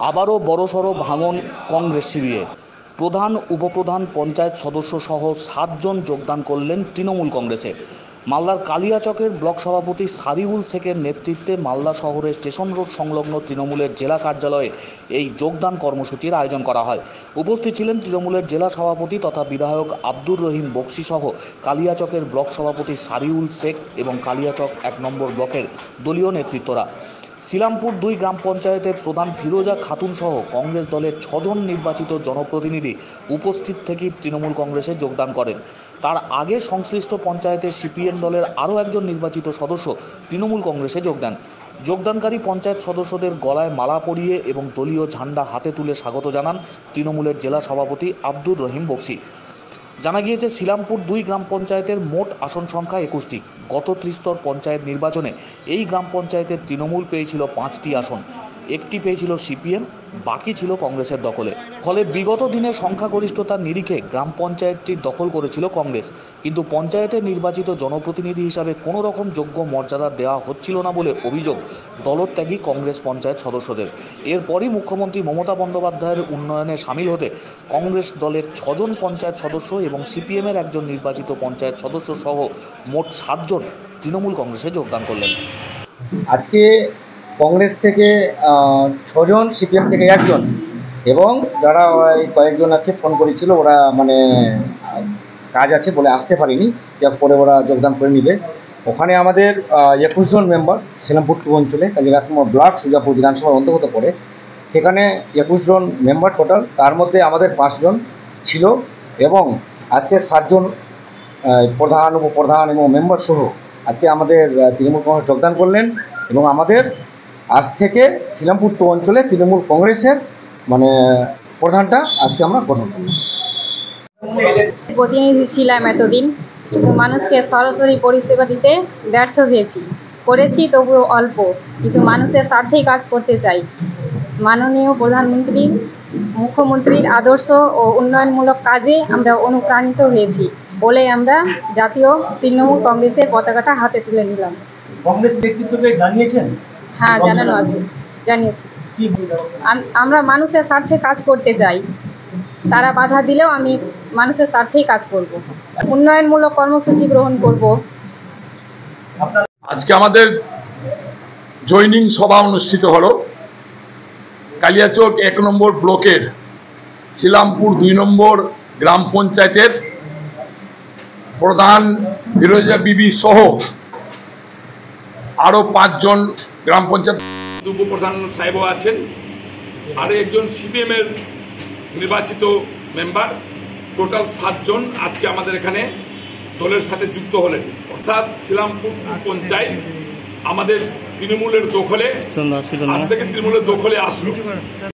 আবারও বড়সড় ভাঙন কংগ্রেস শিবিরে। প্রধান, উপপ্রধান, পঞ্চায়েত সদস্য সহ 7 জন যোগদান করলেন তৃণমূল কংগ্রেসে। মালদার কালিয়াচকের ব্লক সভাপতি সারিউল শেখের নেতৃত্বে মালদা শহরের স্টেশন রোড সংলগ্ন তৃণমূলের জেলা কার্যালয়ে এই যোগদান কর্মসূচির আয়োজন করা হয়। উপস্থিত ছিলেন তৃণমূলের জেলা সভাপতি তথা বিধায়ক আব্দুর রহিম বক্সি সহ কালিয়াচকের ব্লক সভাপতি সারিউল শেখ এবং কালিয়াচক 1 নম্বর ব্লকের দলীয় নেতৃত্বরা। শ্রীরামপুর 2 গ্রাম পঞ্চায়েতের প্রধান ফিরোজা খাতুন সহ কংগ্রেস দলের 6 জন নির্বাচিত জনপ্রতিনিধি উপস্থিত থেকে তৃণমূল কংগ্রেসে যোগদান করেন। তার আগে সংশ্লিষ্ট পঞ্চায়েতের সিপিএম দলের আরও একজন নির্বাচিত সদস্য তৃণমূল কংগ্রেসে যোগ দেন। যোগদানকারী পঞ্চায়েত সদস্যদের গলায় মালা পরিয়ে এবং দলীয় ঝান্ডা হাতে তুলে স্বাগত জানান তৃণমূলের জেলা সভাপতি আব্দুর রহিম বক্সি। জানা গিয়েছে, শ্রীরামপুর 2 গ্রাম পঞ্চায়েতের মোট আসন সংখ্যা 21টি। গত ত্রিস্তর পঞ্চায়েত নির্বাচনে এই গ্রাম পঞ্চায়েতের তৃণমূল পেয়েছিল 5টি আসন, একটি পেয়েছিল সিপিএম, বাকি ছিল কংগ্রেসের দখলে। ফলে বিগত দিনের সংখ্যাগরিষ্ঠতার নিরিখে গ্রাম পঞ্চায়েতটি দখল করেছিল কংগ্রেস, কিন্তু পঞ্চায়েতের নির্বাচিত জনপ্রতিনিধি হিসাবে কোনো রকম যোগ্য মর্যাদা দেওয়া হচ্ছিল না বলে অভিযোগ দলত্যাগী কংগ্রেস পঞ্চায়েত সদস্যদের। এরপরই মুখ্যমন্ত্রী মমতা বন্দ্যোপাধ্যায়ের উন্নয়নে সামিল হতে কংগ্রেস দলের 6 জন পঞ্চায়েত সদস্য এবং সিপিএমের একজন নির্বাচিত পঞ্চায়েত সদস্য সহ মোট 7 জন তৃণমূল কংগ্রেসে যোগদান করলেন। আজকে কংগ্রেস থেকে 6 জন, সিপিএম থেকে 1 জন এবং যারা কয়েকজন আছে ফোন করেছিল, ওরা কাজ আছে বলে আসতে পারেনি, যা পরে ওরা যোগদান করে নিবে। ওখানে আমাদের 21 জন মেম্বার শ্রীরামপুর 2 অঞ্চলে, কাজে 1 নম্বর ব্লক সুজাপুর বিধানসভার অন্তর্গত পড়ে, সেখানে 21 জন মেম্বার টোটাল। তার মধ্যে আমাদের 5 জন ছিল এবং আজকে 7 জন প্রধান, উপপ্রধান এবং মেম্বার সহ আজকে আমাদের তৃণমূল কংগ্রেস যোগদান করলেন এবং আমাদের আজ থেকে শ্রীরামপুর 2 অঞ্চলে তৃণমূল কংগ্রেসের প্রধানটা আজকে আমরা গঠন করলাম। প্রতিনিধি ছিলাম এতদিন, কিন্তু মানুষকে সরাসরি পরিষেবা দিতে ব্যর্থ করেছি তবুও অল্প, কিন্তু মানুষের স্বার্থেই কাজ করতে চাই। মাননীয় প্রধানমন্ত্রী, মুখ্যমন্ত্রীর আদর্শ ও উন্নয়নমূলক কাজে আমরা অনুপ্রাণিত হয়েছি বলে আমরা জাতীয় তৃণমূল কংগ্রেসের পতাকাটা হাতে তুলে নিলাম। কংগ্রেস নেতৃত্বকে জানিয়েছেন? হ্যাঁ, জানিয়েছি। আমরা মানুষের স্বার্থে কাজ করতে চাই, তারা বাধা দিলেও আমি মানুষের স্বার্থেই কাজ করব, উন্নয়নমূলক কর্মসূচি গ্রহণ করব। আজকে আমাদের জয়নিং সভা অনুষ্ঠিত হলো কালিয়াচক 1 নম্বর ব্লকের শ্রীরামপুর 2 নম্বর গ্রাম পঞ্চায়েতের প্রধান ফিরোজা বিবি সহ আরো 5 জন গ্রাম পঞ্চায়েত উপপ্রধান সাহেবও আছেন, আরো একজন সিপিএম এর নির্বাচিত মেম্বার, টোটাল 7 জন আজকে আমাদের এখানে দলের সাথে যুক্ত হলেন। অর্থাৎ শ্রীরামপুর পঞ্চায়েত আমাদের তৃণমূলের দখলে, আজ থেকে তৃণমূলের দখলে আসলো।